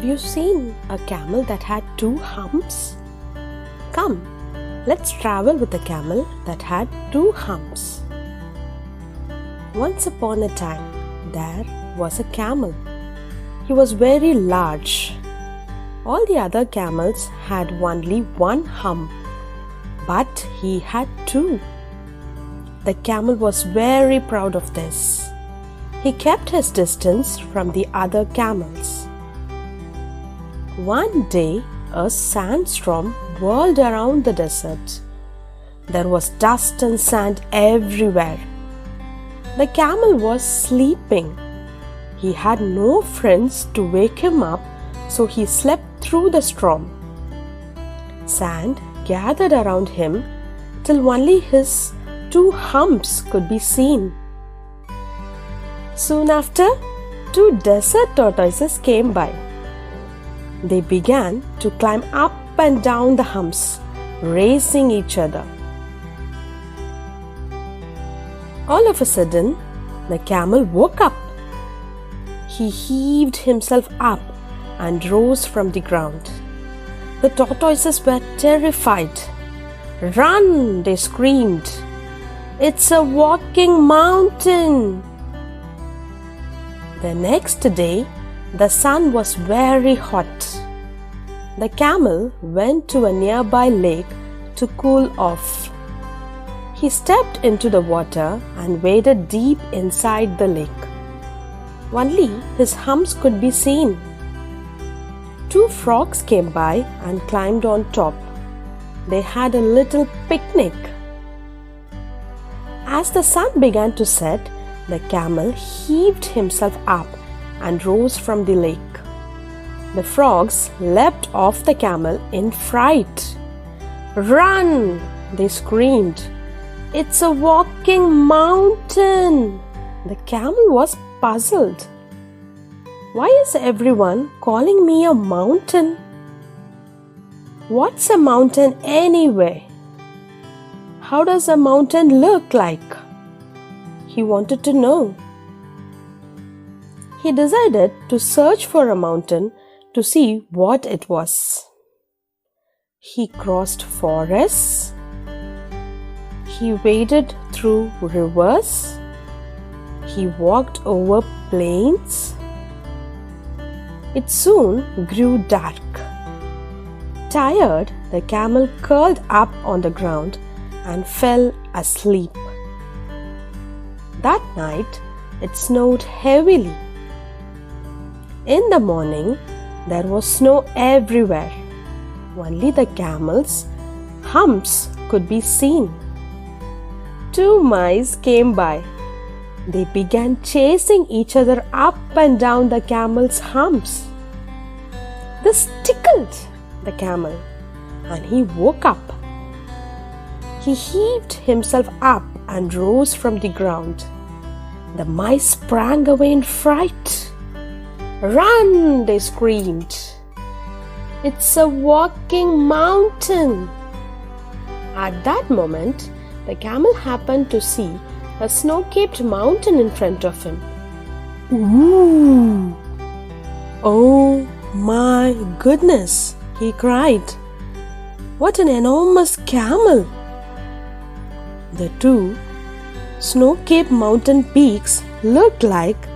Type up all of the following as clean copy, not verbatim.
you seen a camel that had 2 humps? Come, let's travel with a camel that had 2 humps. Once upon a time, there was a camel. He was very large. All the other camels had only 1 hump, but he had 2. The camel was very proud of this. He kept his distance from the other camels. One day, a sandstorm whirled around the desert. There was dust and sand everywhere. The camel was sleeping. He had no friends to wake him up, so he slept through the storm. Sand gathered around him till only his 2 humps could be seen. Soon after, 2 desert tortoises came by. They began to climb up and down the humps, racing each other. All of a sudden, the camel woke up. He heaved himself up and rose from the ground. The tortoises were terrified. "Run!" they screamed. "It's a walking mountain!" The next day, the sun was very hot. The camel went to a nearby lake to cool off. He stepped into the water and waded deep inside the lake. Only his humps could be seen. 2 frogs came by and climbed on top. They had a little picnic. As the sun began to set, the camel heaved himself up and rose from the lake. The frogs leapt off the camel in fright. "Run!" they screamed. "It's a walking mountain!" The camel was puzzled. "Why is everyone calling me a mountain? What's a mountain anyway? How does a mountain look like?" He wanted to know. He decided to search for a mountain to see what it was. He crossed forests. He waded through rivers. He walked over plains. It soon grew dark. Tired, the camel curled up on the ground and fell asleep. That night, it snowed heavily. In the morning, there was snow everywhere. Only the camel's humps could be seen. 2 mice came by. They began chasing each other up and down the camel's humps. This tickled the camel, and he woke up. He heaved himself up and rose from the ground. The mice sprang away in fright. "Run!" they screamed. "It's a walking mountain!" At that moment, the camel happened to see a snow-capped mountain in front of him. "Ooh! Oh my goodness!" he cried. "What an enormous camel!" The 2 snow-capped mountain peaks looked like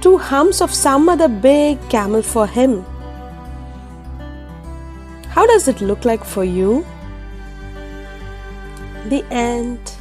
2 humps of some other big camel for him. How does it look like for you? The end.